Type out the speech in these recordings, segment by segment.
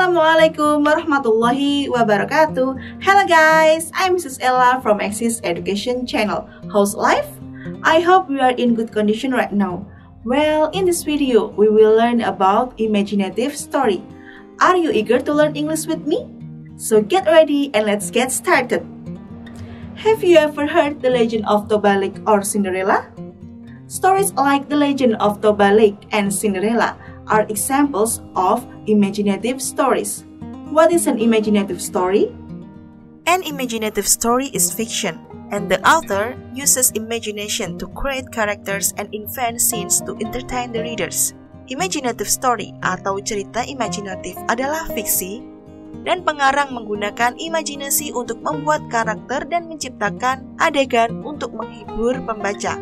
Assalamualaikum warahmatullahi wabarakatuh. Hello guys, I'm Mrs. Ella from Axis Education Channel. How's life? I hope you are in good condition right now. Well, in this video, we will learn about imaginative story. Are you eager to learn English with me? So get ready and let's get started. Have you ever heard the legend of Toba Lake or Cinderella? Stories like the legend of Toba Lake and Cinderella are examples of imaginative stories. What is an imaginative story? An imaginative story is fiction, and the author uses imagination to create characters and invent scenes to entertain the readers. Imaginative story atau cerita imajinatif adalah fiksi, dan pengarang menggunakan imajinasi untuk membuat karakter dan menciptakan adegan untuk menghibur pembaca.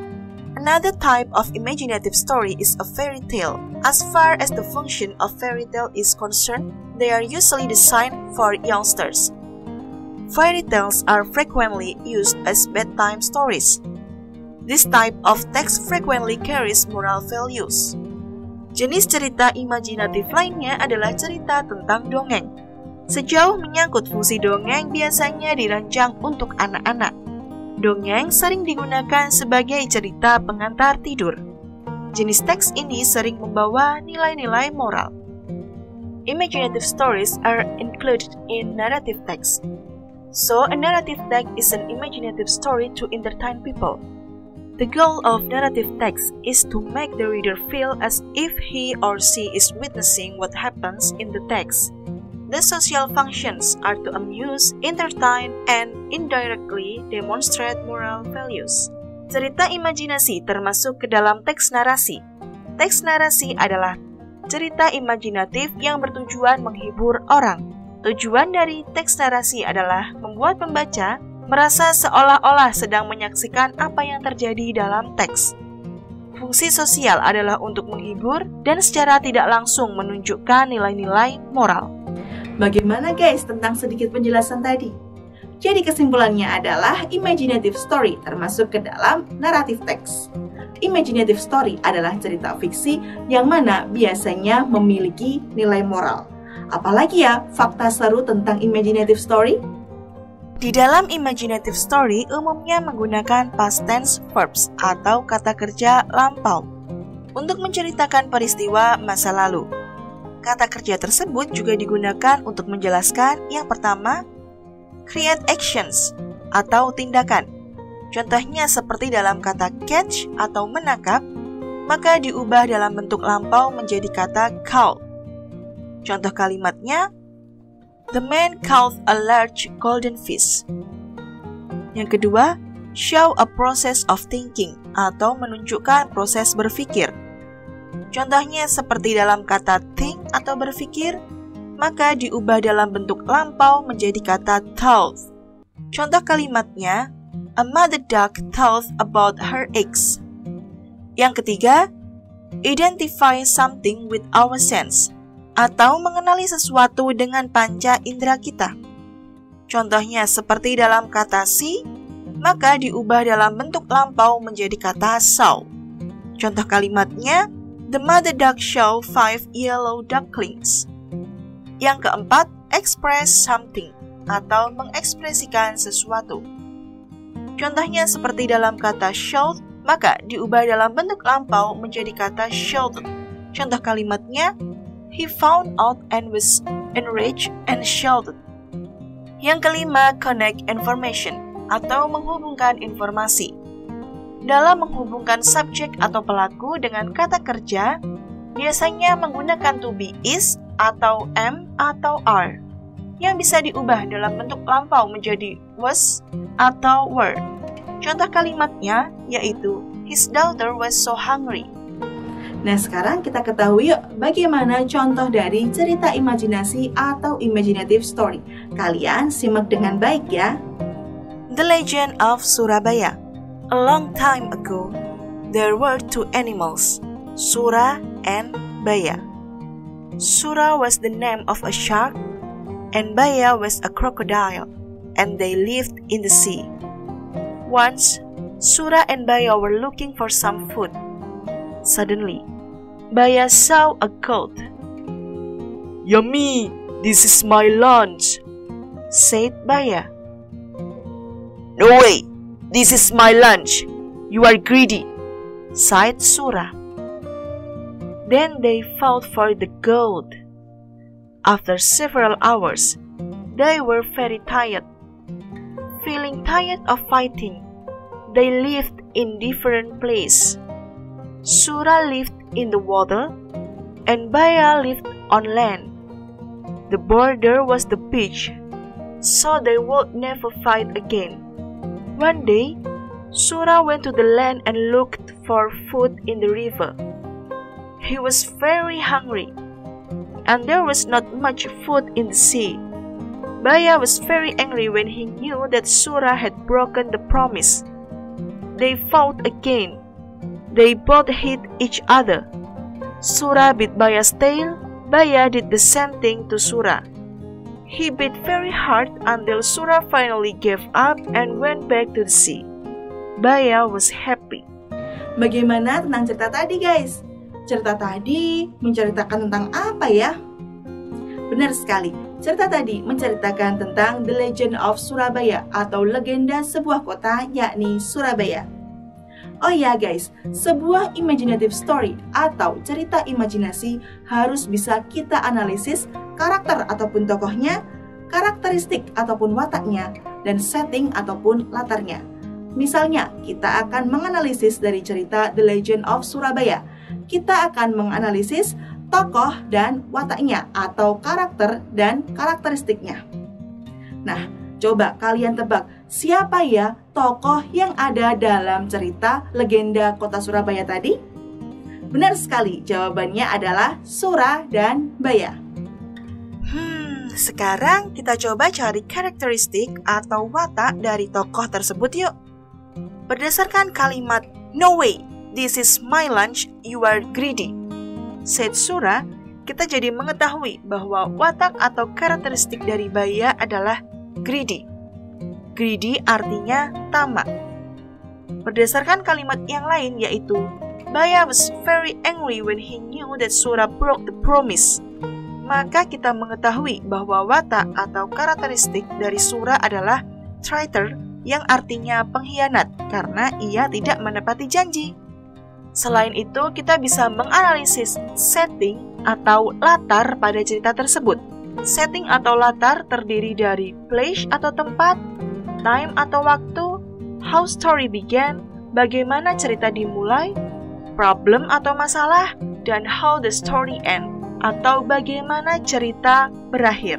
Another type of imaginative story is a fairy tale. As far as the function of fairy tale is concerned, they are usually designed for youngsters. Fairy tales are frequently used as bedtime stories. This type of text frequently carries moral values. Jenis cerita imajinatif lainnya adalah cerita tentang dongeng. Sejauh menyangkut fungsi dongeng biasanya dirancang untuk anak-anak. Dongeng sering digunakan sebagai cerita pengantar tidur. Jenis teks ini sering membawa nilai-nilai moral. Imaginative stories are included in narrative text. So, a narrative text is an imaginative story to entertain people. The goal of narrative text is to make the reader feel as if he or she is witnessing what happens in the text. The social functions are to amuse, entertain, and indirectly demonstrate moral values. Cerita imajinasi termasuk ke dalam teks narasi. Teks narasi adalah cerita imajinatif yang bertujuan menghibur orang. Tujuan dari teks narasi adalah membuat pembaca merasa seolah-olah sedang menyaksikan apa yang terjadi dalam teks. Fungsi sosial adalah untuk menghibur dan secara tidak langsung menunjukkan nilai-nilai moral. Bagaimana guys tentang sedikit penjelasan tadi? Jadi kesimpulannya adalah imaginative story termasuk ke dalam naratif teks. Imaginative story adalah cerita fiksi yang mana biasanya memiliki nilai moral. Apalagi ya fakta seru tentang imaginative story? Di dalam imaginative story umumnya menggunakan past tense verbs atau kata kerja lampau untuk menceritakan peristiwa masa lalu. Kata kerja tersebut juga digunakan untuk menjelaskan yang pertama, create actions atau tindakan. Contohnya seperti dalam kata catch atau menangkap, maka diubah dalam bentuk lampau menjadi kata caught. Contoh kalimatnya, the man caught a large golden fish. Yang kedua, show a process of thinking atau menunjukkan proses berpikir. Contohnya seperti dalam kata think atau berpikir, maka diubah dalam bentuk lampau menjadi kata thought. Contoh kalimatnya, a mother duck thought about her eggs. Yang ketiga, identify something with our sense, atau mengenali sesuatu dengan panca indera kita. Contohnya seperti dalam kata see, maka diubah dalam bentuk lampau menjadi kata saw. Contoh kalimatnya, the mother duck saw 5 yellow ducklings. Yang keempat, express something atau mengekspresikan sesuatu. Contohnya seperti dalam kata shout, maka diubah dalam bentuk lampau menjadi kata shouted. Contoh kalimatnya, he found out and was enraged and shouted. Yang kelima, connect information atau menghubungkan informasi. Dalam menghubungkan subjek atau pelaku dengan kata kerja, biasanya menggunakan to be is atau am atau are, yang bisa diubah dalam bentuk lampau menjadi was atau were. Contoh kalimatnya yaitu, his daughter was so hungry. Nah sekarang kita ketahui yuk bagaimana contoh dari cerita imajinasi atau imaginative story. Kalian simak dengan baik ya. The Legend of Surabaya. A long time ago, there were two animals, Sura and Baya. Sura was the name of a shark, and Baya was a crocodile, and they lived in the sea. Once, Sura and Baya were looking for some food. Suddenly, Baya saw a goat. Yummy! "This is my lunch," said Baya. "No way, this is my lunch. You are greedy," sighed Sura. Then they fought for the gold. After several hours, they were very tired. Feeling tired of fighting, they lived in different places. Sura lived in the water, and Baya lived on land. The border was the beach, so they would never fight again. One day, Sura went to the land and looked for food in the river. He was very hungry, and there was not much food in the sea. Baya was very angry when he knew that Sura had broken the promise. They fought again. They both hit each other. Sura bit Baya's tail. Baya did the same thing to Sura. He beat very hard until Sura finally gave up and went back to the sea. Baya was happy. Bagaimana tentang cerita tadi, guys? Cerita tadi menceritakan tentang apa ya? Benar sekali, cerita tadi menceritakan tentang The Legend of Surabaya atau legenda sebuah kota yakni Surabaya. Oh ya guys, sebuah imaginative story atau cerita imajinasi harus bisa kita analisis karakter ataupun tokohnya, karakteristik ataupun wataknya, dan setting ataupun latarnya. Misalnya, kita akan menganalisis dari cerita The Legend of Surabaya. Kita akan menganalisis tokoh dan wataknya atau karakter dan karakteristiknya. Nah, coba kalian tebak siapa ya tokoh yang ada dalam cerita legenda kota Surabaya tadi? Benar sekali, jawabannya adalah Sura dan Baya. Sekarang kita coba cari karakteristik atau watak dari tokoh tersebut yuk. Berdasarkan kalimat "No way, this is my lunch, you are greedy," said Sura, kita jadi mengetahui bahwa watak atau karakteristik dari Baya adalah greedy. Greedy artinya tamak. Berdasarkan kalimat yang lain yaitu Baya was very angry when he knew that Sura broke the promise. Maka kita mengetahui bahwa watak atau karakteristik dari Sura adalah traitor yang artinya pengkhianat karena ia tidak menepati janji. Selain itu, kita bisa menganalisis setting atau latar pada cerita tersebut. Setting atau latar terdiri dari place atau tempat, time atau waktu, how story began, bagaimana cerita dimulai, problem atau masalah, dan how the story end, atau bagaimana cerita berakhir.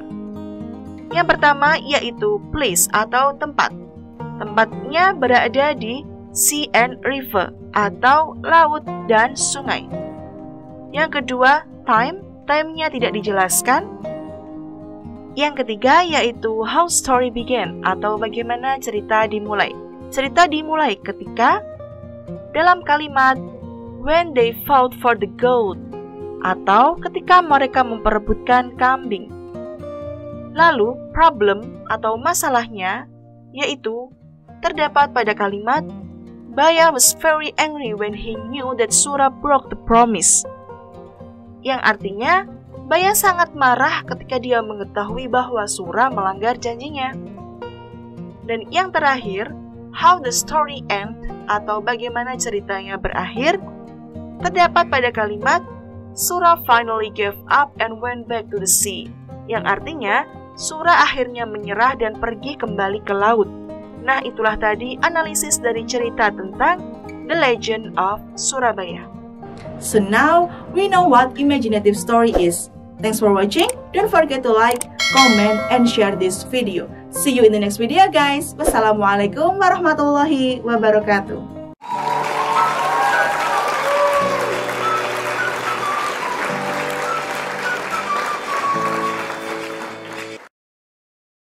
Yang pertama yaitu place atau tempat. Tempatnya berada di sea and river atau laut dan sungai. Yang kedua, time-nya tidak dijelaskan. Yang ketiga yaitu how story began atau bagaimana cerita dimulai. Cerita dimulai ketika dalam kalimat when they fought for the gold atau ketika mereka memperebutkan kambing. Lalu problem atau masalahnya yaitu terdapat pada kalimat Baya was very angry when he knew that Sura broke the promise. Yang artinya Baya sangat marah ketika dia mengetahui bahwa Sura melanggar janjinya. Dan yang terakhir, how the story end atau bagaimana ceritanya berakhir terdapat pada kalimat Sura finally gave up and went back to the sea. Yang artinya Sura akhirnya menyerah dan pergi kembali ke laut. Nah, itulah tadi analisis dari cerita tentang The Legend of Surabaya. So now we know what imaginative story is. Thanks for watching. Don't forget to like, comment, and share this video. See you in the next video guys. Wassalamualaikum warahmatullahi wabarakatuh.